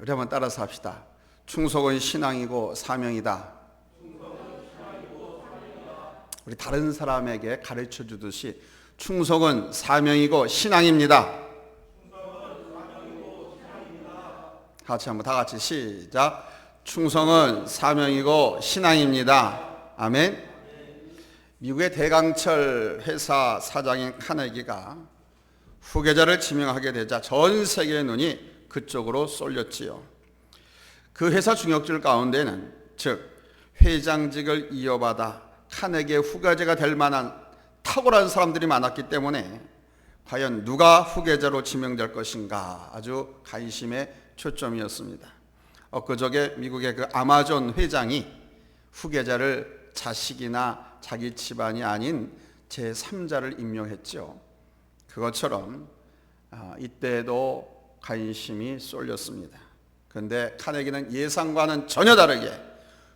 우리 한번 따라서 합시다. 충성은 신앙이고 사명이다. 우리 다른 사람에게 가르쳐 주듯이 충성은 사명이고 신앙입니다. 같이 한번 다 같이 시작. 충성은 사명이고 신앙입니다. 아멘. 미국의 대강철 회사 사장인 카네기가 후계자를 지명하게 되자 전 세계의 눈이 그쪽으로 쏠렸지요. 그 회사 중역들 가운데는 즉 회장직을 이어받아 카네기의 후계자가 될 만한 탁월한 사람들이 많았기 때문에 과연 누가 후계자로 지명될 것인가 아주 관심의 초점이었습니다. 엊그저께 미국의 그 아마존 회장이 후계자를 자식이나 자기 집안이 아닌 제3자를 임명했죠. 그것처럼 이때도 관심이 쏠렸습니다. 그런데 카네기는 예상과는 전혀 다르게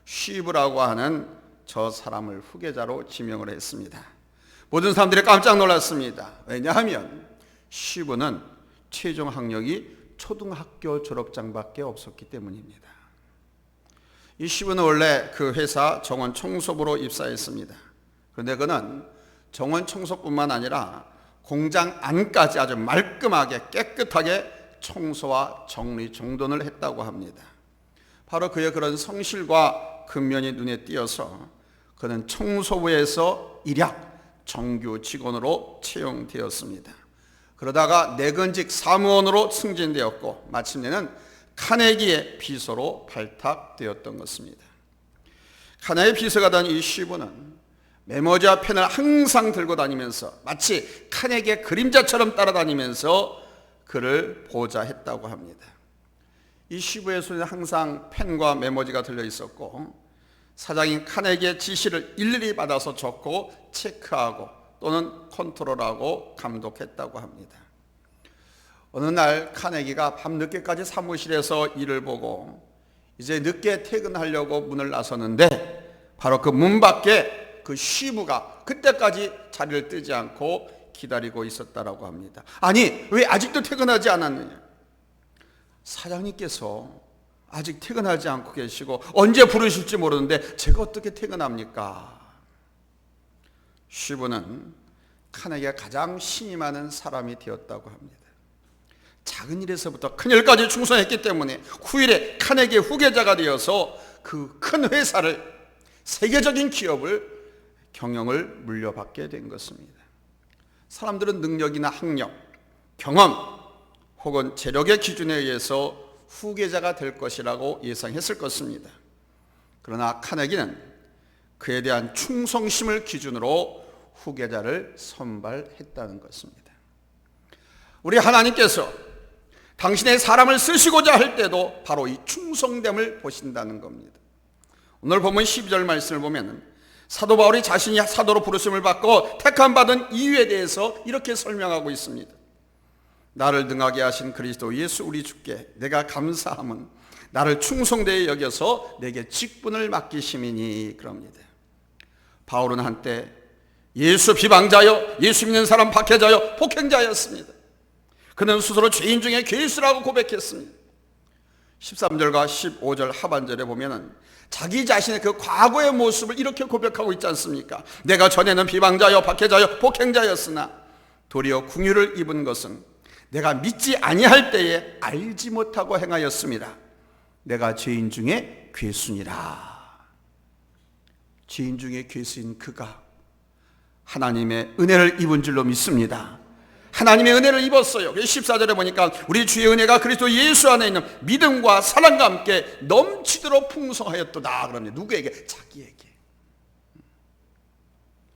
쉬브라고 하는 저 사람을 후계자로 지명을 했습니다. 모든 사람들이 깜짝 놀랐습니다. 왜냐하면 쉬브는 최종 학력이 초등학교 졸업장밖에 없었기 때문입니다. 이 쉬브는 원래 그 회사 정원 청소부로 입사했습니다. 그런데 그는 정원 청소뿐만 아니라 공장 안까지 아주 말끔하게 깨끗하게 청소와 정리 정돈을 했다고 합니다. 바로 그의 그런 성실과 근면이 눈에 띄어서 그는 청소부에서 일약 정규 직원으로 채용되었습니다. 그러다가 내근직 사무원으로 승진되었고 마침내는 카네기의 비서로 발탁되었던 것입니다. 카네기의 비서가 된 이 쉬브는 메모지와 펜을 항상 들고 다니면서 마치 카네기의 그림자처럼 따라다니면서 그를 보좌했다고 합니다. 이 쉬브의 손에 항상 펜과 메모지가 들려 있었고 사장인 카네기의 지시를 일일이 받아서 적고 체크하고 또는 컨트롤하고 감독했다고 합니다. 어느 날 카네기가 밤늦게까지 사무실에서 일을 보고 이제 늦게 퇴근하려고 문을 나섰는데 바로 그 문 밖에 그 쉬브가 그때까지 자리를 뜨지 않고 기다리고 있었다라고 합니다. 아니, 왜 아직도 퇴근하지 않았느냐? 사장님께서 아직 퇴근하지 않고 계시고 언제 부르실지 모르는데 제가 어떻게 퇴근합니까? 쉬브는 카네기가 가장 신이 많은 사람이 되었다고 합니다. 작은 일에서부터 큰 일까지 충성했기 때문에 후일에 카네기의 후계자가 되어서 그 큰 회사를, 세계적인 기업을 경영을 물려받게 된 것입니다. 사람들은 능력이나 학력, 경험 혹은 재력의 기준에 의해서 후계자가 될 것이라고 예상했을 것입니다. 그러나 카네기는 그에 대한 충성심을 기준으로 후계자를 선발했다는 것입니다. 우리 하나님께서 당신의 사람을 쓰시고자 할 때도 바로 이 충성됨을 보신다는 겁니다. 오늘 본문 12절 말씀을 보면 사도 바울이 자신이 사도로 부르심을 받고 택함 받은 이유에 대해서 이렇게 설명하고 있습니다. 나를 능하게 하신 그리스도 예수 우리 주께 내가 감사함은 나를 충성되이 여겨서 내게 직분을 맡기심이니 그럽니다. 바울은 한때 예수 비방자여, 예수 믿는 사람 박해자여, 폭행자였습니다. 그는 스스로 죄인 중에 괴수라고 고백했습니다. 13절과 15절 하반절에 보면은 자기 자신의 그 과거의 모습을 이렇게 고백하고 있지 않습니까? 내가 전에는 비방자여, 박해자여, 폭행자였으나 도리어 긍휼을 입은 것은 내가 믿지 아니할 때에 알지 못하고 행하였습니다. 내가 죄인 중에 괴수니라. 죄인 중에 괴수인 그가 하나님의 은혜를 입은 줄로 믿습니다. 하나님의 은혜를 입었어요. 14절에 보니까 우리 주의 은혜가 그리스도 예수 안에 있는 믿음과 사랑과 함께 넘치도록 풍성하였도다 그럽니다. 누구에게? 자기에게.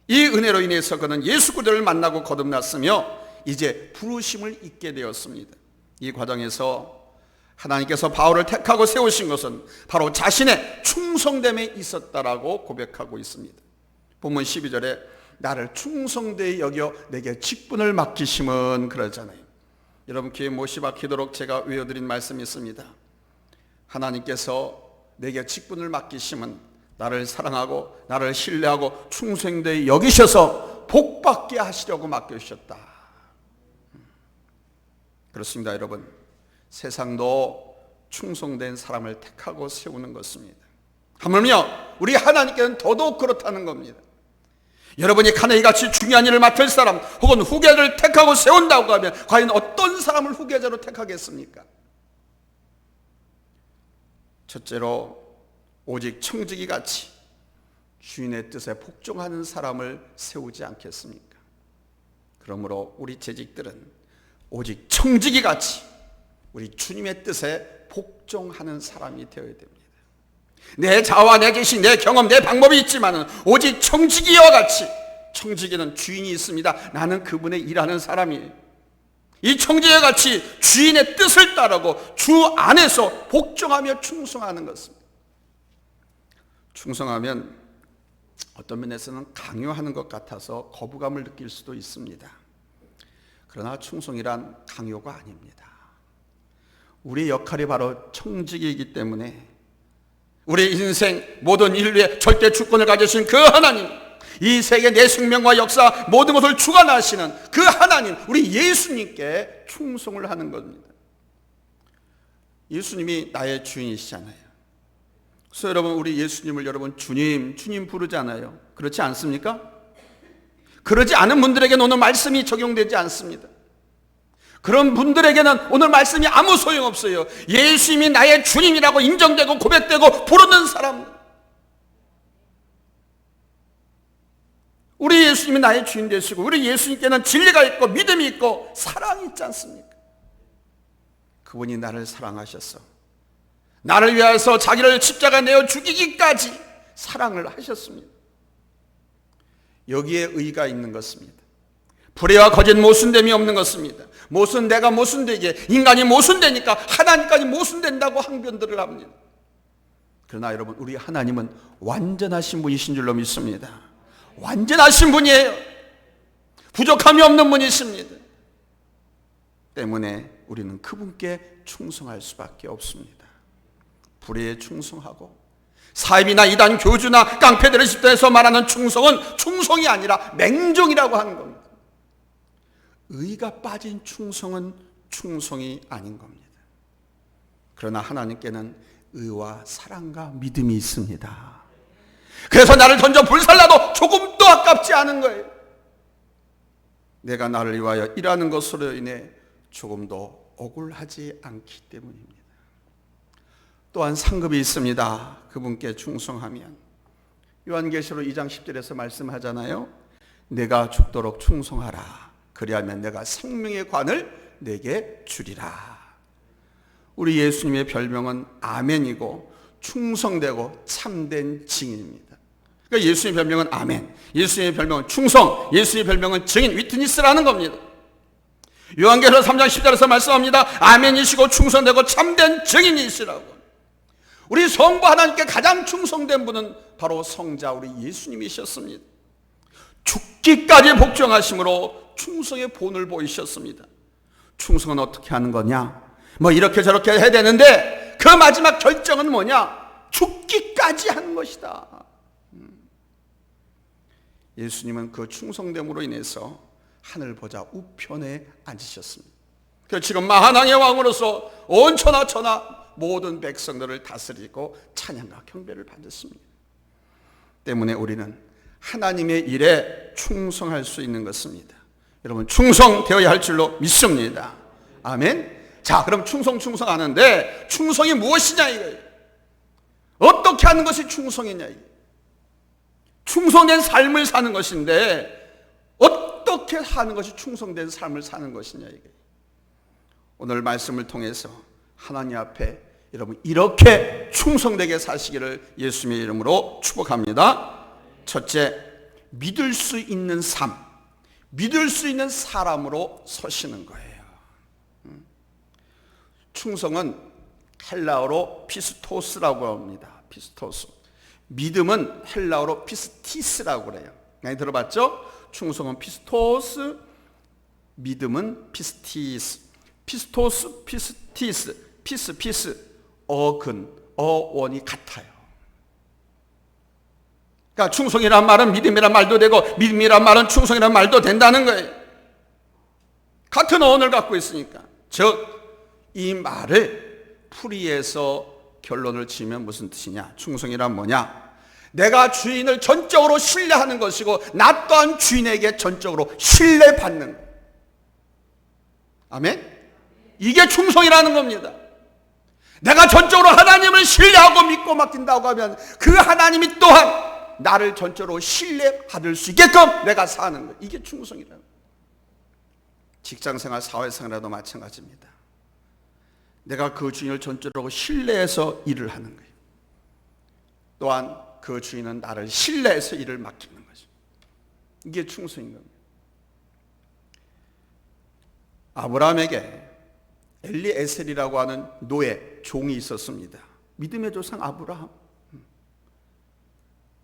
이 은혜로 인해서 그는 예수 그리스도를 만나고 거듭났으며 이제 부르심을 잊게 되었습니다. 이 과정에서 하나님께서 바울을 택하고 세우신 것은 바로 자신의 충성됨에 있었다라고 고백하고 있습니다. 본문 12절에 나를 충성되이 여겨 내게 직분을 맡기심은 그러잖아요. 여러분 귀에 못이 박히도록 제가 외워드린 말씀이 있습니다. 하나님께서 내게 직분을 맡기심은 나를 사랑하고 나를 신뢰하고 충성되이 여기셔서 복받게 하시려고 맡겨주셨다. 그렇습니다. 여러분 세상도 충성된 사람을 택하고 세우는 것입니다. 하물며 우리 하나님께는 더더욱 그렇다는 겁니다. 여러분이 카네기같이 중요한 일을 맡을 사람 혹은 후계자를 택하고 세운다고 하면 과연 어떤 사람을 후계자로 택하겠습니까? 첫째로 오직 청지기같이 주인의 뜻에 복종하는 사람을 세우지 않겠습니까? 그러므로 우리 재직들은 오직 청지기같이 우리 주님의 뜻에 복종하는 사람이 되어야 됩니다. 내 자와 내 지식, 내 경험, 내 방법이 있지만 오직 청지기와 같이, 청지기는 주인이 있습니다. 나는 그분의 일하는 사람이에요. 이 청지기와 같이 주인의 뜻을 따르고 주 안에서 복종하며 충성하는 것입니다. 충성하면 어떤 면에서는 강요하는 것 같아서 거부감을 느낄 수도 있습니다. 그러나 충성이란 강요가 아닙니다. 우리의 역할이 바로 청지기이기 때문에 우리 인생 모든 인류의 절대 주권을 가지신 그 하나님, 이 세계 내 생명과 역사 모든 것을 주관하시는 그 하나님, 우리 예수님께 충성을 하는 겁니다. 예수님이 나의 주인이시잖아요. 그래서 여러분, 우리 예수님을 여러분 주님 부르잖아요. 그렇지 않습니까? 그러지 않은 분들에게는 오늘 말씀이 적용되지 않습니다. 그런 분들에게는 오늘 말씀이 아무 소용없어요. 예수님이 나의 주님이라고 인정되고 고백되고 부르는 사람, 우리 예수님이 나의 주인 되시고 우리 예수님께는 진리가 있고 믿음이 있고 사랑이 있지 않습니까? 그분이 나를 사랑하셔서 나를 위하여서 자기를 십자가에 내어 죽이기까지 사랑을 하셨습니다. 여기에 의가 있는 것입니다. 불의와 거짓 모순됨이 없는 것입니다. 모순되가 모순되게, 인간이 모순되니까 하나님까지 모순된다고 항변들을 합니다. 그러나 여러분, 우리 하나님은 완전하신 분이신 줄로 믿습니다. 완전하신 분이에요. 부족함이 없는 분이십니다. 때문에 우리는 그분께 충성할 수밖에 없습니다. 불의에 충성하고 사입이나 이단 교주나 깡패들의 집단에서 말하는 충성은 충성이 아니라 맹종이라고 하는 겁니다. 의가 빠진 충성은 충성이 아닌 겁니다. 그러나 하나님께는 의와 사랑과 믿음이 있습니다. 그래서 나를 던져 불살라도 조금도 아깝지 않은 거예요. 내가 나를 위하여 일하는 것으로 인해 조금도 억울하지 않기 때문입니다. 또한 상급이 있습니다. 그분께 충성하면. 요한계시록 2장 10절에서 말씀하잖아요. 내가 죽도록 충성하라. 그리하면 내가 생명의 관을 내게 주리라. 우리 예수님의 별명은 아멘이고 충성되고 참된 증인입니다. 그러니까 예수님의 별명은 아멘, 예수님의 별명은 충성, 예수님의 별명은 증인, 위트니스라는 겁니다. 요한계시록 3장 10절에서 말씀합니다. 아멘이시고 충성되고 참된 증인이시라고. 우리 성부 하나님께 가장 충성된 분은 바로 성자 우리 예수님이셨습니다. 죽기까지 복종하심으로 충성의 본을 보이셨습니다. 충성은 어떻게 하는 거냐? 뭐 이렇게 저렇게 해야 되는데 그 마지막 결정은 뭐냐? 죽기까지 하는 것이다. 예수님은 그 충성됨으로 인해서 하늘 보좌 우편에 앉으셨습니다. 그래서 지금 만왕의 왕으로서 온 천하 모든 백성들을 다스리고 찬양과 경배를 받았습니다. 때문에 우리는 하나님의 일에 충성할 수 있는 것입니다. 여러분, 충성되어야 할 줄로 믿습니다. 아멘. 자, 그럼 충성하는데 충성이 무엇이냐 이거예요. 어떻게 하는 것이 충성이냐 이거예요. 충성된 삶을 사는 것인데 어떻게 사는 것이 충성된 삶을 사는 것이냐 이거예요. 오늘 말씀을 통해서 하나님 앞에 여러분 이렇게 충성되게 사시기를 예수님의 이름으로 축복합니다. 첫째, 믿을 수 있는 삶, 믿을 수 있는 사람으로 서시는 거예요. 충성은 헬라어로 피스토스라고 합니다. 피스토스. 믿음은 헬라어로 피스티스라고 그래요. 많이 들어봤죠? 충성은 피스토스, 믿음은 피스티스. 피스토스, 피스티스, 피스, 어원이 같아요. 그러니까 충성이란 말은 믿음이란 말도 되고 믿음이란 말은 충성이란 말도 된다는 거예요. 같은 어원을 갖고 있으니까. 즉 이 말을 풀이에서 결론을 지으면 무슨 뜻이냐? 충성이란 뭐냐? 내가 주인을 전적으로 신뢰하는 것이고 나 또한 주인에게 전적으로 신뢰받는 것. 아멘? 이게 충성이라는 겁니다. 내가 전적으로 하나님을 신뢰하고 믿고 맡긴다고 하면 그 하나님이 또한 나를 전적으로 신뢰받을 수 있게끔 내가 사는 것. 이게 충성이라는 거예요. 직장생활, 사회생활에도 마찬가지입니다. 내가 그 주인을 전적으로 신뢰해서 일을 하는 거예요. 또한 그 주인은 나를 신뢰해서 일을 맡기는 거죠. 이게 충성인 겁니다. 아브라함에게 엘리에셀이라고 하는 노예, 종이 있었습니다. 믿음의 조상 아브라함.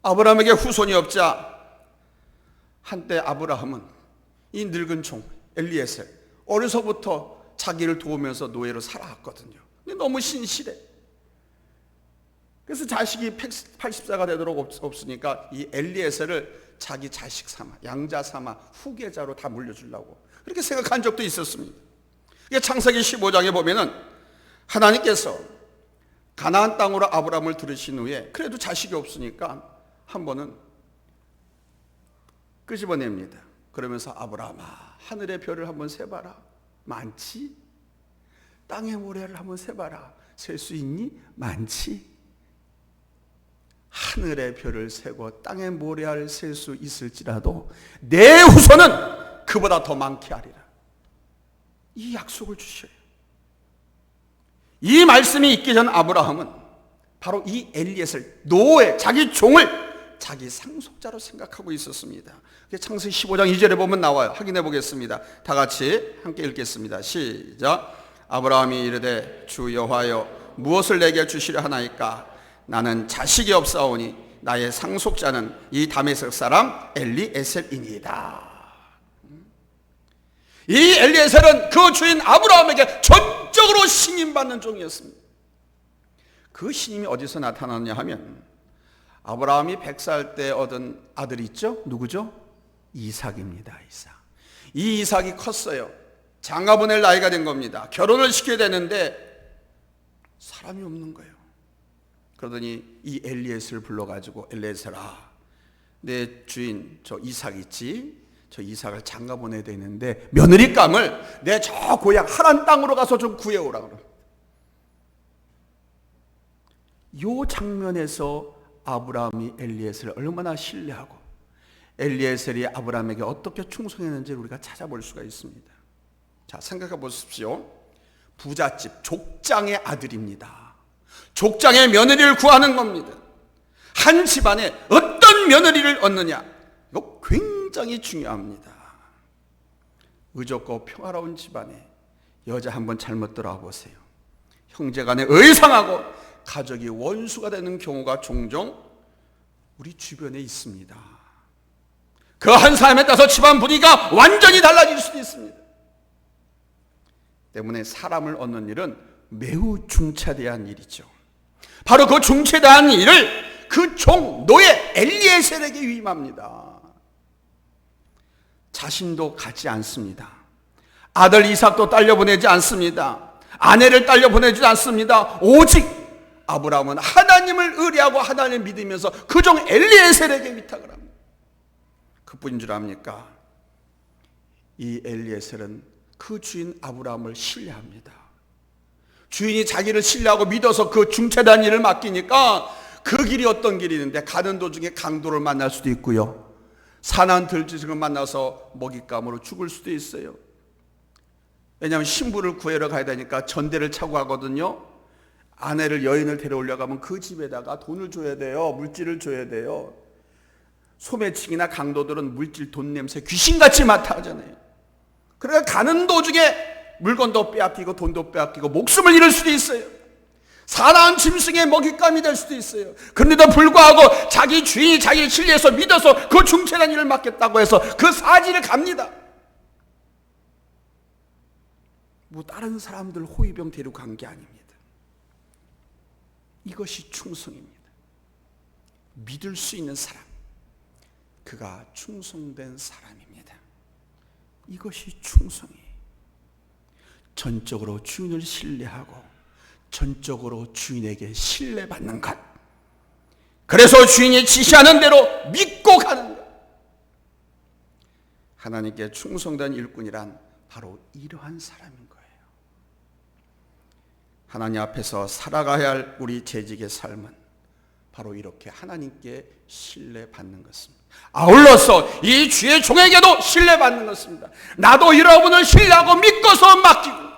아브라함에게 후손이 없자 한때 아브라함은 이 늙은 종 엘리에셀, 어려서부터 자기를 도우면서 노예로 살아왔거든요. 근데 너무 신실해. 그래서 자식이 80세가 되도록 없으니까 이 엘리에셀을 자기 자식 삼아, 양자 삼아 후계자로 다 물려주려고 그렇게 생각한 적도 있었습니다. 창세기 15장에 보면은 하나님께서 가나안 땅으로 아브라함을 들으신 후에 그래도 자식이 없으니까 한 번은 끄집어냅니다. 그러면서 아브라함아, 하늘의 별을 한번 세봐라. 많지? 땅의 모래를 한번 세봐라. 셀 수 있니? 많지? 하늘의 별을 세고 땅의 모래를 셀 수 있을지라도 내 후손은 그보다 더 많게 하리라. 이 약속을 주셔요. 이 말씀이 있기 전 아브라함은 바로 이 엘리에셀 노예, 자기 종을 자기 상속자로 생각하고 있었습니다. 창세기 15장 2절에 보면 나와요. 확인해 보겠습니다. 다 같이 함께 읽겠습니다. 시작. 아브라함이 이르되 주 여호와여 무엇을 내게 주시려 하나이까? 나는 자식이 없사오니 나의 상속자는 이 다메섹 사람 엘리에셀이니이다. 이 엘리에셀은 그 주인 아브라함에게 전적으로 신임받는 종이었습니다. 그 신임이 어디서 나타났냐 하면 아브라함이 100살 때 얻은 아들이 있죠? 누구죠? 이삭입니다. 이 이삭이 컸어요. 장가 보낼 나이가 된 겁니다. 결혼을 시켜야 되는데 사람이 없는 거예요. 그러더니 이 엘리에셀을 불러가지고 엘리에셀아, 내 주인 저 이삭 있지? 저 이삭을 장가 보내야 되는데 며느리감을 내 저 고향 하란 땅으로 가서 좀 구해오라 그러. 요 장면에서 아브라함이 엘리에셀을 얼마나 신뢰하고 엘리에셀이 아브라함에게 어떻게 충성했는지를 우리가 찾아볼 수가 있습니다. 자, 생각해 보십시오. 부잣집 족장의 아들입니다. 족장의 며느리를 구하는 겁니다. 한 집안에 어떤 며느리를 얻느냐, 이거 굉장히 중요합니다. 의젓고 평화로운 집안에 여자 한번 잘못 들어와 보세요. 형제간에 의상하고 가족이 원수가 되는 경우가 종종 우리 주변에 있습니다. 그 한 사람에 따라서 집안 분위기가 완전히 달라질 수도 있습니다. 때문에 사람을 얻는 일은 매우 중차대한 일이죠. 바로 그 중차대한 일을 그 종 노예 엘리에셀에게 위임합니다. 자신도 갖지 않습니다. 아들 이삭도 딸려 보내지 않습니다. 아내를 딸려 보내지 않습니다. 오직 아브라함은 하나님을 의뢰하고 하나님을 믿으면서 그 종 엘리에셀에게 위탁을 합니다. 그뿐인 줄 압니까? 이 엘리에셀은 그 주인 아브라함을 신뢰합니다. 주인이 자기를 신뢰하고 믿어서 그 중차대한 일을 맡기니까 그 길이 어떤 길이 있는데 가는 도중에 강도를 만날 수도 있고요. 사나운 들짐승을 만나서 먹잇감으로 죽을 수도 있어요. 왜냐하면 신부를 구하러 가야 되니까 전대를 차고 가거든요. 아내를 여인을 데려오려고 하면 그 집에다가 돈을 줘야 돼요. 물질을 줘야 돼요. 소매치기나 강도들은 물질 돈 냄새 귀신같이 맡아하잖아요. 그러니까 가는 도중에 물건도 빼앗기고 돈도 빼앗기고 목숨을 잃을 수도 있어요. 사나운 짐승의 먹잇감이 될 수도 있어요. 그런데도 불구하고 자기 주인이 자기를 신뢰해서 믿어서 그 중차대한 일을 맡겠다고 해서 그 사지를 갑니다. 뭐 다른 사람들 호위병 데리고 간 게 아닙니다. 이것이 충성입니다. 믿을 수 있는 사람, 그가 충성된 사람입니다. 이것이 충성이에요. 전적으로 주인을 신뢰하고 전적으로 주인에게 신뢰받는 것. 그래서 주인이 지시하는 대로 믿고 가는 것. 하나님께 충성된 일꾼이란 바로 이러한 사람인 거예요. 하나님 앞에서 살아가야 할 우리 재직의 삶은 바로 이렇게 하나님께 신뢰받는 것입니다. 아울러서 이 주의 종에게도 신뢰받는 것입니다. 나도 여러분을 신뢰하고 믿고서 맡기고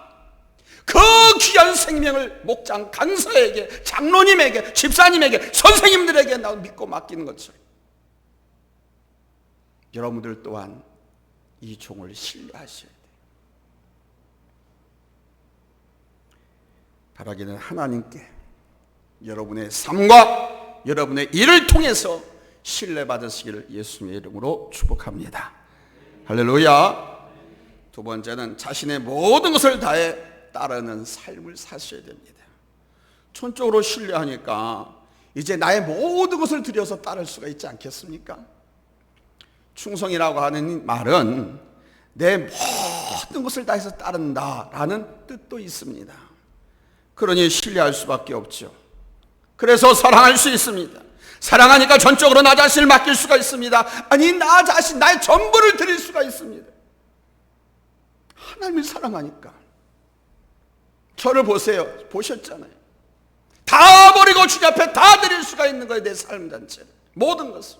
그 귀한 생명을 목장 강사에게, 장로님에게, 집사님에게, 선생님들에게 나 믿고 맡기는 것처럼 여러분들 또한 이 종을 신뢰하셔야 돼요. 바라기는 하나님께 여러분의 삶과 여러분의 일을 통해서 신뢰받으시기를 예수님의 이름으로 축복합니다. 할렐루야. 두 번째는 자신의 모든 것을 다해 따르는 삶을 사셔야 됩니다. 전적으로 신뢰하니까 이제 나의 모든 것을 들여서 따를 수가 있지 않겠습니까? 충성이라고 하는 말은 내 모든 것을 다해서 따른다라는 뜻도 있습니다. 그러니 신뢰할 수밖에 없죠. 그래서 사랑할 수 있습니다. 사랑하니까 전적으로 나 자신을 맡길 수가 있습니다. 아니, 나 자신, 나의 전부를 드릴 수가 있습니다. 하나님을 사랑하니까. 저를 보세요. 보셨잖아요. 다 버리고 주님 앞에 다 드릴 수가 있는 거예요. 내 삶 전체를. 모든 것을.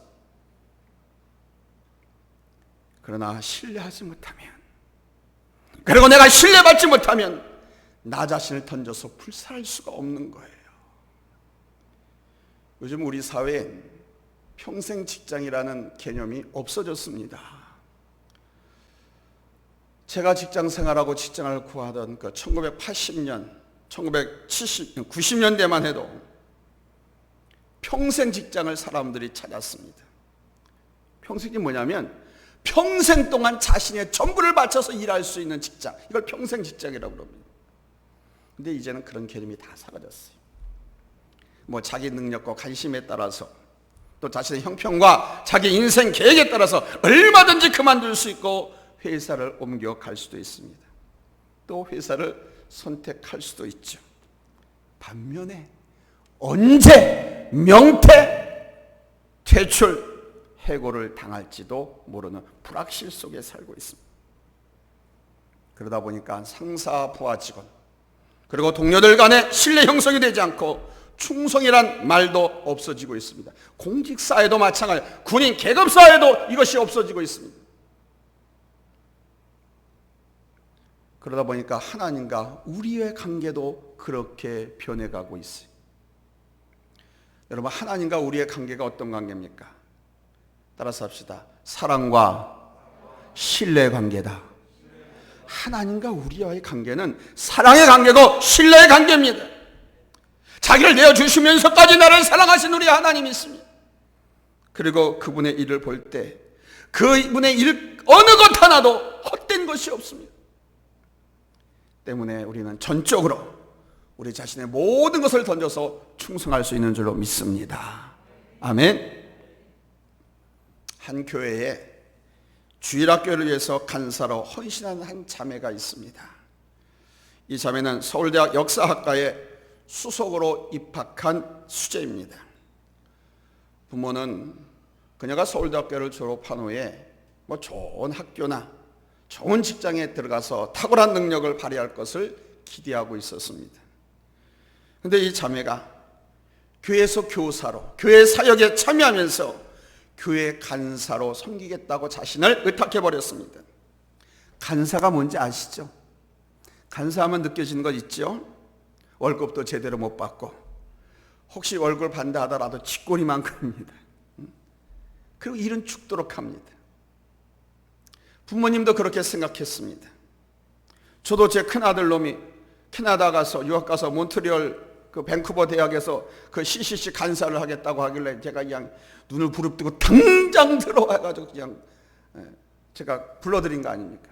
그러나 신뢰하지 못하면, 그리고 내가 신뢰받지 못하면 나 자신을 던져서 불살할 수가 없는 거예요. 요즘 우리 사회엔 평생 직장이라는 개념이 없어졌습니다. 제가 직장 생활하고 직장을 구하던 그 1980년, 90년대만 해도 평생 직장을 사람들이 찾았습니다. 평생이 뭐냐면 평생 동안 자신의 전부를 바쳐서 일할 수 있는 직장, 이걸 평생 직장이라고 그럽니다. 근데 이제는 그런 개념이 다 사라졌어요. 뭐 자기 능력과 관심에 따라서 또 자신의 형편과 자기 인생 계획에 따라서 얼마든지 그만둘 수 있고 회사를 옮겨갈 수도 있습니다. 또 회사를 선택할 수도 있죠. 반면에 언제 명퇴, 퇴출, 해고를 당할지도 모르는 불확실 속에 살고 있습니다. 그러다 보니까 상사, 부하, 직원, 그리고 동료들 간에 신뢰 형성이 되지 않고 충성이란 말도 없어지고 있습니다. 공직사회도 마찬가지, 군인 계급사회도 이것이 없어지고 있습니다. 그러다 보니까 하나님과 우리의 관계도 그렇게 변해가고 있어요. 여러분, 하나님과 우리의 관계가 어떤 관계입니까? 따라서 합시다. 사랑과 신뢰의 관계다. 하나님과 우리와의 관계는 사랑의 관계고 신뢰의 관계입니다. 자기를 내어주시면서까지 나를 사랑하신 우리 하나님이 있습니다. 그리고 그분의 일을 볼 때 그분의 일 어느 것 하나도 헛된 것이 없습니다. 때문에 우리는 전적으로 우리 자신의 모든 것을 던져서 충성할 수 있는 줄로 믿습니다. 아멘. 한 교회에 주일학교를 위해서 간사로 헌신한 한 자매가 있습니다. 이 자매는 서울대학 역사학과에 수석으로 입학한 수재입니다. 부모는 그녀가 서울대학교를 졸업한 후에 뭐 좋은 학교나 좋은 직장에 들어가서 탁월한 능력을 발휘할 것을 기대하고 있었습니다. 그런데 이 자매가 교회에서 교사로, 교회 사역에 참여하면서 교회 간사로 섬기겠다고 자신을 의탁해버렸습니다. 간사가 뭔지 아시죠? 간사하면 느껴지는 것 있죠? 월급도 제대로 못 받고, 혹시 월급을 받는다 하더라도 쥐꼬리만큼입니다. 그리고 일은 죽도록 합니다. 부모님도 그렇게 생각했습니다. 저도 제 큰아들 놈이 캐나다 가서 유학 가서 몬트리올 그 밴쿠버 대학에서 그 CCC 간사를 하겠다고 하길래 제가 그냥 눈을 부릅뜨고 당장 들어와가지고 그냥 제가 불러드린 거 아닙니까?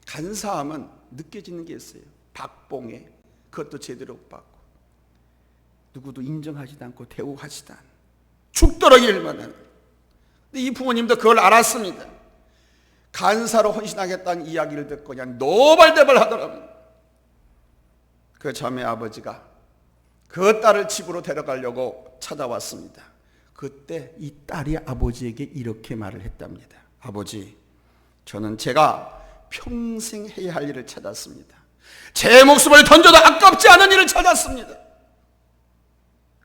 간사하면 느껴지는 게 있어요. 박봉에 그것도 제대로 못 받고 누구도 인정하지도 않고 대우하지도 않고 죽도록 일만 하는. 근데 이 부모님도 그걸 알았습니다. 간사로 헌신하겠다는 이야기를 듣고 그냥 노발대발 하더라고요. 그 자매 아버지가 그 딸을 집으로 데려가려고 찾아왔습니다. 그때 이 딸이 아버지에게 이렇게 말을 했답니다. 아버지, 저는 제가 평생 해야 할 일을 찾았습니다. 제 목숨을 던져도 아깝지 않은 일을 찾았습니다.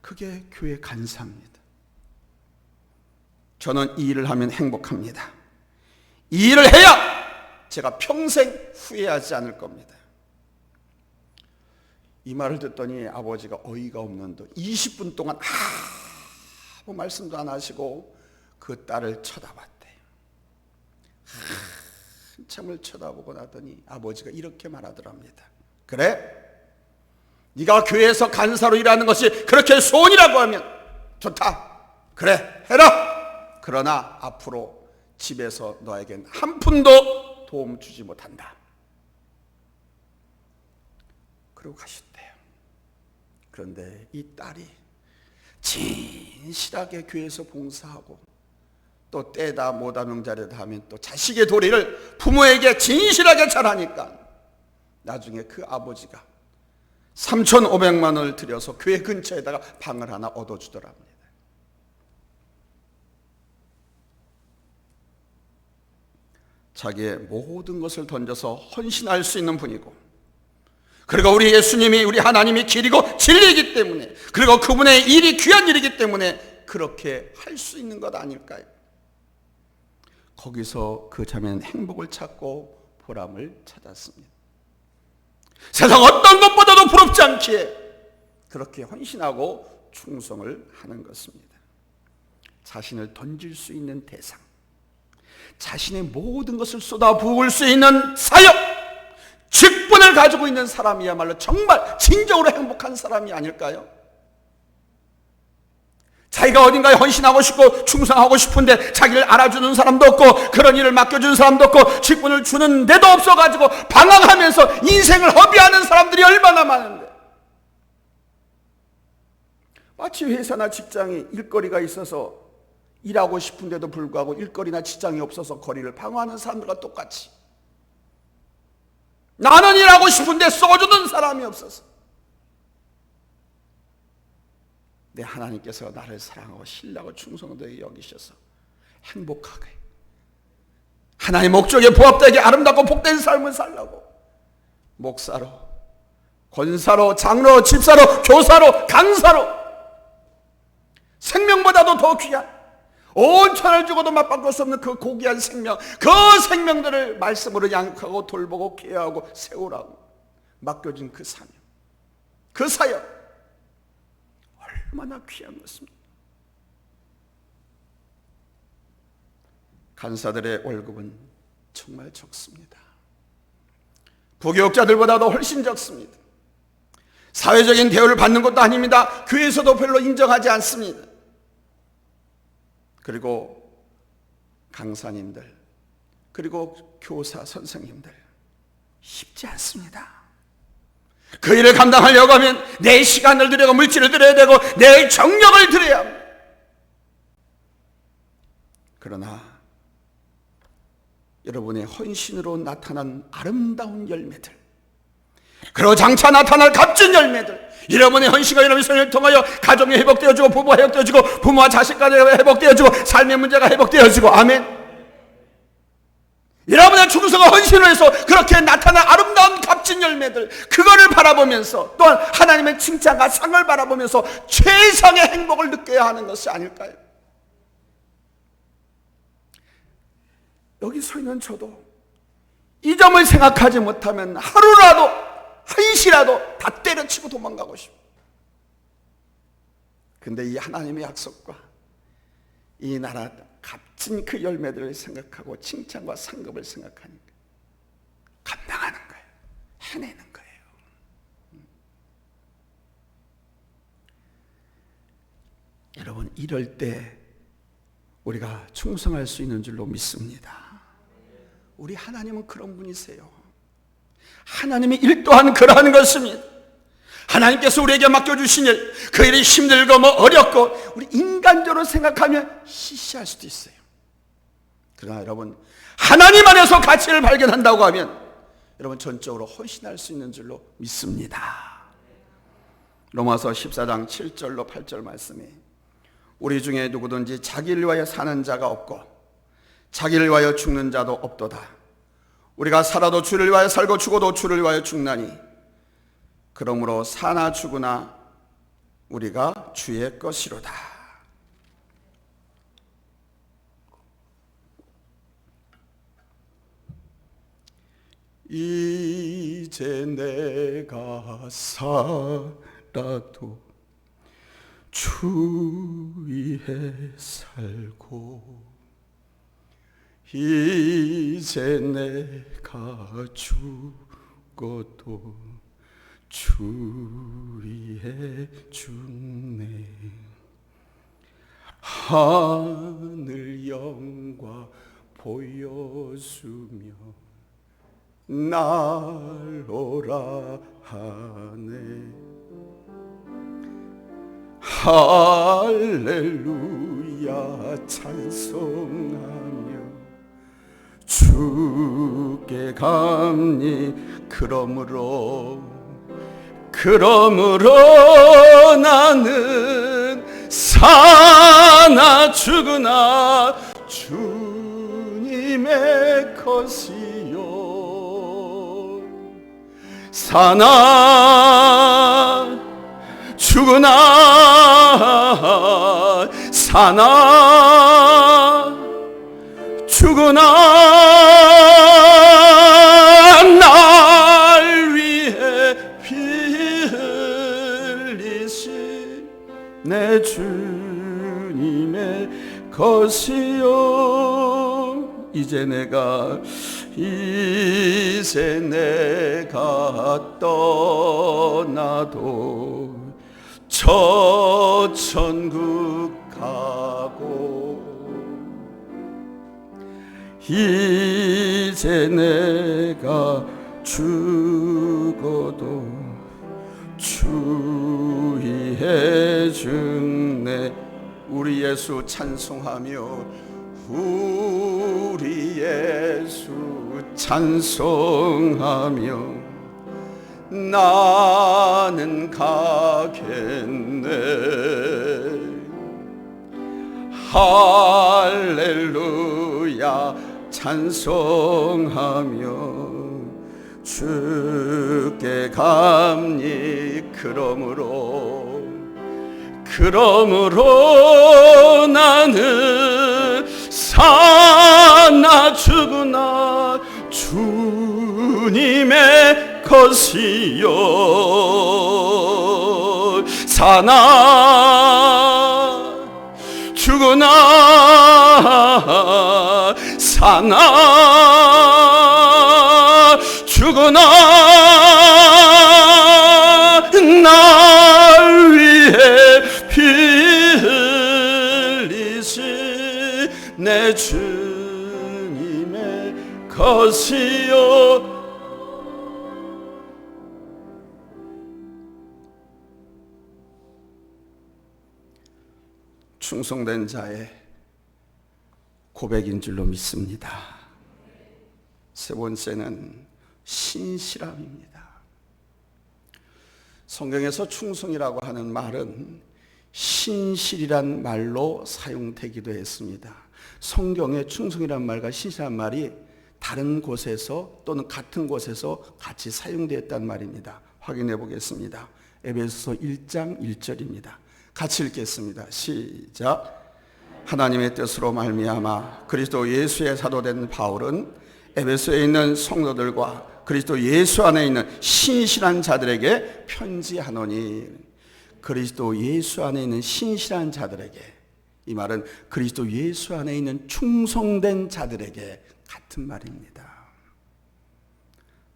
그게 교회 간사입니다. 저는 이 일을 하면 행복합니다. 이 일을 해야 제가 평생 후회하지 않을 겁니다. 이 말을 듣더니 아버지가 어이가 없는 듯 20분 동안 아무 말씀도 안 하시고 그 딸을 쳐다봤대요. 한참을 쳐다보고 나더니 아버지가 이렇게 말하더랍니다. 그래? 네가 교회에서 간사로 일하는 것이 그렇게 소원이라고 하면 좋다. 그래, 해라. 그러나 앞으로 집에서 너에겐 한 푼도 도움 주지 못한다. 그러고 가셨대요. 그런데 이 딸이 진실하게 교회에서 봉사하고 또 때다 뭐다 명절에다 하면 또 자식의 도리를 부모에게 진실하게 잘하니까 나중에 그 아버지가 3,500만 원을 들여서 교회 근처에다가 방을 하나 얻어주더랍니다. 자기의 모든 것을 던져서 헌신할 수 있는 분이고, 그리고 우리 예수님이, 우리 하나님이 길이고 진리이기 때문에, 그리고 그분의 일이 귀한 일이기 때문에 그렇게 할 수 있는 것 아닐까요? 거기서 그 자매는 행복을 찾고 보람을 찾았습니다. 세상 어떤 것보다도 부럽지 않기에 그렇게 헌신하고 충성을 하는 것입니다. 자신을 던질 수 있는 대상, 자신의 모든 것을 쏟아부을 수 있는 사역, 직분을 가지고 있는 사람이야말로 정말 진정으로 행복한 사람이 아닐까요? 자기가 어딘가에 헌신하고 싶고 충성하고 싶은데 자기를 알아주는 사람도 없고 그런 일을 맡겨주는 사람도 없고 직분을 주는 데도 없어가지고 방황하면서 인생을 허비하는 사람들이 얼마나 많은데, 마치 회사나 직장에 일거리가 있어서 일하고 싶은데도 불구하고 일거리나 직장이 없어서 거리를 방황하는 사람들과 똑같이 나는 일하고 싶은데 써주는 사람이 없어서 내 하나님께서 나를 사랑하고 신뢰하고 충성되게 여기셔서 행복하게 하나님의 목적에 부합되게 아름답고 복된 삶을 살라고 목사로, 권사로, 장로, 집사로, 교사로, 강사로 생명보다도 더 귀한 온 천을 주고도 맛바꿀 수 없는 그 고귀한 생명, 그 생명들을 말씀으로 양육하고 돌보고 케어하고 세우라고 맡겨진 그 사명, 그 사역 얼마나 귀한 것입니다. 간사들의 월급은 정말 적습니다. 부교육자들보다도 훨씬 적습니다. 사회적인 대우를 받는 것도 아닙니다. 교회에서도 별로 인정하지 않습니다. 그리고 강사님들, 그리고 교사 선생님들 쉽지 않습니다. 그 일을 감당하려고 하면 내 시간을 들여고 물질을 들여야 되고 내 정력을 들여야 합니다. 그러나 여러분의 헌신으로 나타난 아름다운 열매들, 그리고 장차 나타날 값진 열매들, 여러분의 헌신과 여러분의 손을 통하여 가정이 회복되어지고 부부가 회복되어지고 부모와 자식까지 회복되어지고 삶의 문제가 회복되어지고, 아멘. 여러분의 충성과 헌신을 해서 그렇게 나타난 아름다운 값진 열매들, 그거를 바라보면서 또한 하나님의 칭찬과 상을 바라보면서 최상의 행복을 느껴야 하는 것이 아닐까요? 여기 서 있는 저도 이 점을 생각하지 못하면 하루라도 한시라도 다 때려치고 도망가고 싶어요. 근데 이 하나님의 약속과 이 나라 값진 그 열매들을 생각하고 칭찬과 상급을 생각하니까 감당하는 거예요. 해내는 거예요. 여러분, 이럴 때 우리가 충성할 수 있는 줄로 믿습니다. 우리 하나님은 그런 분이세요. 하나님의 일 또한 그러한 것입니다. 하나님께서 우리에게 맡겨주신 일, 그 일이 힘들고 뭐 어렵고 우리 인간적으로 생각하면 시시할 수도 있어요. 그러나 여러분, 하나님 안에서 가치를 발견한다고 하면 여러분 전적으로 헌신할 수 있는 줄로 믿습니다. 로마서 14장 7절로 8절 말씀이 우리 중에 누구든지 자기를 위하여 사는 자가 없고 자기를 위하여 죽는 자도 없도다. 우리가 살아도 주를 위하여 살고 죽어도 주를 위하여 죽나니 그러므로 사나 죽으나 우리가 주의 것이로다. 이제 내가 살아도 주 위에 살고 이제 내가 죽어도 주 위에 죽네. 하늘 영광 보여주며 날 오라 하네. 할렐루야 찬송하며 주께 감히 그러므로 나는 사나 죽으나 주님의 것이요 사나 죽으나 사나 죽으나 날 위해 피 흘리신 내 주님의 것이요 이제 내가 떠나도 저 천국 가고 이제 내가 죽어도 주 위에 죽네. 우리 예수 찬송하며 우리 예수 찬송하며 나는 가겠네. 할렐루야 찬송하며 주께 감히 그러므로 나는 사나 죽으나 주님의 것이요 사나 죽으나 사나 죽으나 날 위해 피 흘리신 내 주님의 것이요 충성된 자의 고백인 줄로 믿습니다. 세 번째는 신실함입니다. 성경에서 충성이라고 하는 말은 신실이란 말로 사용되기도 했습니다. 성경에 충성이란 말과 신실한 말이 다른 곳에서 또는 같은 곳에서 같이 사용되었단 말입니다. 확인해 보겠습니다. 에베소서 1장 1절입니다. 같이 읽겠습니다. 시작. 하나님의 뜻으로 말미암아 그리스도 예수의 사도된 바울은 에베소에 있는 성도들과 그리스도 예수 안에 있는 신실한 자들에게 편지하노니. 그리스도 예수 안에 있는 신실한 자들에게, 이 말은 그리스도 예수 안에 있는 충성된 자들에게 같은 말입니다.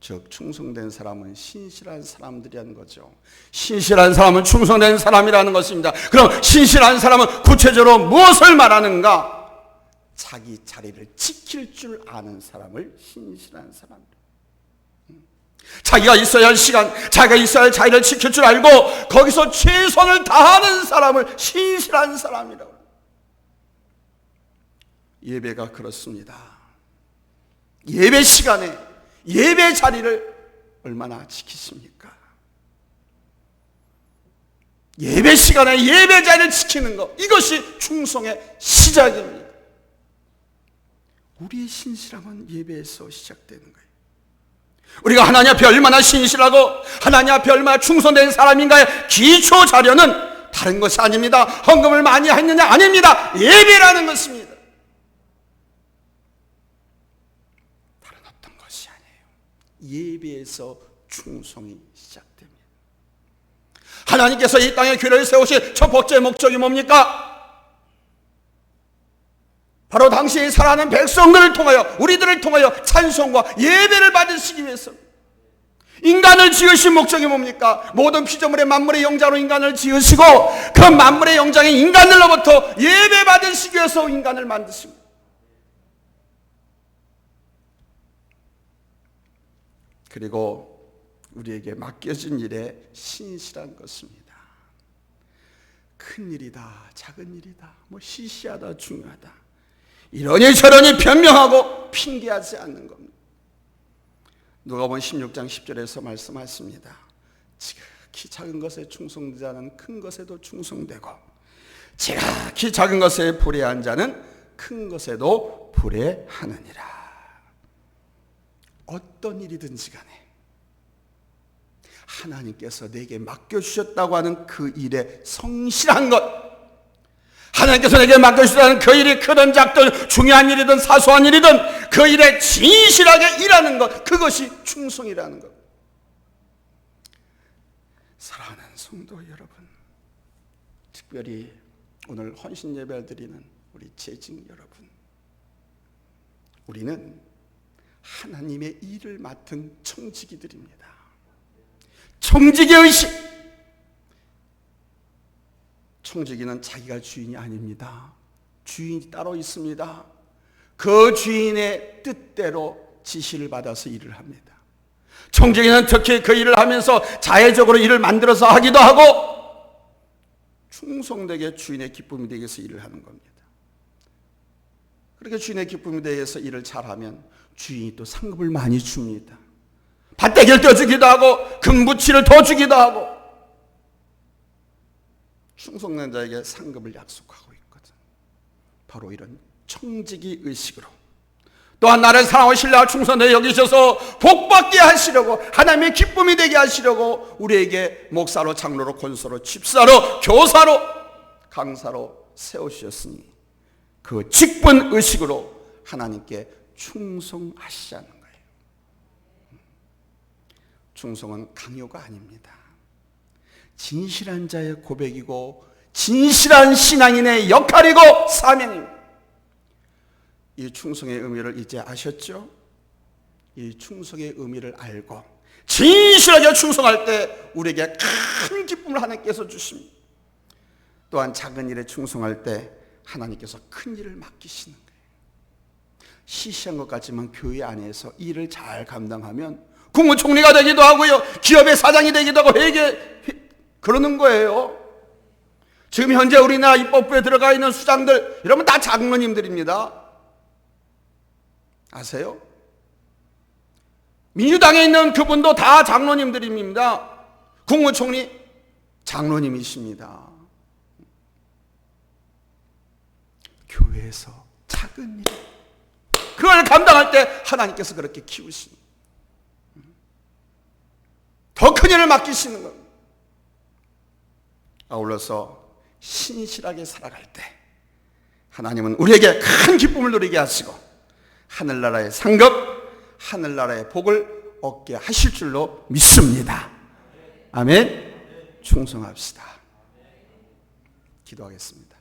즉 충성된 사람은 신실한 사람들이라는 거죠. 신실한 사람은 충성된 사람이라는 것입니다. 그럼 신실한 사람은 구체적으로 무엇을 말하는가? 자기 자리를 지킬 줄 아는 사람을 신실한 사람. 자기가 있어야 할 시간, 자기가 있어야 할 자리를 지킬 줄 알고 거기서 최선을 다하는 사람을 신실한 사람이라고. 예배가 그렇습니다. 예배 시간에 예배 자리를 얼마나 지키십니까? 예배 시간에 예배 자리를 지키는 것, 이것이 충성의 시작입니다. 우리의 신실함은 예배에서 시작되는 거예요. 우리가 하나님 앞에 얼마나 신실하고 하나님 앞에 얼마나 충성된 사람인가의 기초 자료는 다른 것이 아닙니다. 헌금을 많이 했느냐 아닙니다. 예배라는 것입니다. 다른 어떤 것이 아니에요. 예배에서 충성이 시작됩니다. 하나님께서 이 땅에 교회를 세우신 첫 번째 목적이 뭡니까? 바로 당신이 사랑하는 백성들을 통하여, 우리들을 통하여 찬송과 예배를 받으시기 위해서. 인간을 지으신 목적이 뭡니까? 모든 피조물의 만물의 영장으로 인간을 지으시고 그 만물의 영장인 인간들로부터 예배 받으시기 위해서 인간을 만드십니다. 그리고 우리에게 맡겨진 일에 신실한 것입니다. 큰 일이다, 작은 일이다, 시시하다, 중요하다, 이러니 저러니 변명하고 핑계하지 않는 겁니다. 누가복음 16장 10절에서 말씀하십니다. 지극히 작은 것에 충성되지 자는 큰 것에도 충성되고 지극히 작은 것에 불의한 자는 큰 것에도 불의하느니라. 어떤 일이든지 간에 하나님께서 내게 맡겨주셨다고 하는 그 일에 성실한 것, 하나님께서 내게 맡겨주셨다는 그 일이 크든 작든 중요한 일이든 사소한 일이든 그 일에 진실하게 일하는 것, 그것이 충성이라는 것. 사랑하는 성도 여러분, 특별히 오늘 헌신 예배를 드리는 우리 재직 여러분, 우리는 하나님의 일을 맡은 청지기들입니다. 청지기 의식. 청지기는 자기가 주인이 아닙니다. 주인이 따로 있습니다. 그 주인의 뜻대로 지시를 받아서 일을 합니다. 청지기는 특히 그 일을 하면서 자의적으로 일을 만들어서 하기도 하고 충성되게 주인의 기쁨이 되기 위해서 일을 하는 겁니다. 그렇게 주인의 기쁨이 되기 위해서 일을 잘하면 주인이 또 상급을 많이 줍니다. 밭대기를 떼어주기도 하고 금부치를 더 주기도 하고 충성된 자에게 상급을 약속하고 있거든. 바로 이런 청지기 의식으로 또한 나를 사랑하고 신뢰하고 충성되게 여기셔서 복받게 하시려고, 하나님의 기쁨이 되게 하시려고 우리에게 목사로, 장로로, 권사로, 집사로, 교사로, 강사로 세우셨으니 그 직분 의식으로 하나님께 충성하시자는 거예요. 충성은 강요가 아닙니다. 진실한 자의 고백이고 진실한 신앙인의 역할이고 사명입니다. 이 충성의 의미를 이제 아셨죠? 이 충성의 의미를 알고 진실하게 충성할 때 우리에게 큰 기쁨을 하나님께서 주십니다. 또한 작은 일에 충성할 때 하나님께서 큰 일을 맡기시는 거예요. 시시한 것 같지만 교회 안에서 일을 잘 감당하면 국무총리가 되기도 하고요, 기업의 사장이 되기도 하고 그러는 거예요. 지금 현재 우리나라 입법부에 들어가 있는 수장들, 여러분 다 장로님들입니다. 아세요? 민주당에 있는 그분도 다 장로님들입니다. 국무총리 장로님이십니다. 교회에서 작은 일, 그걸 감당할 때 하나님께서 그렇게 키우십니다. 더 큰 일을 맡기시는 겁니다. 아울러서 신실하게 살아갈 때 하나님은 우리에게 큰 기쁨을 누리게 하시고 하늘나라의 상급, 하늘나라의 복을 얻게 하실 줄로 믿습니다. 아멘. 충성합시다. 기도하겠습니다.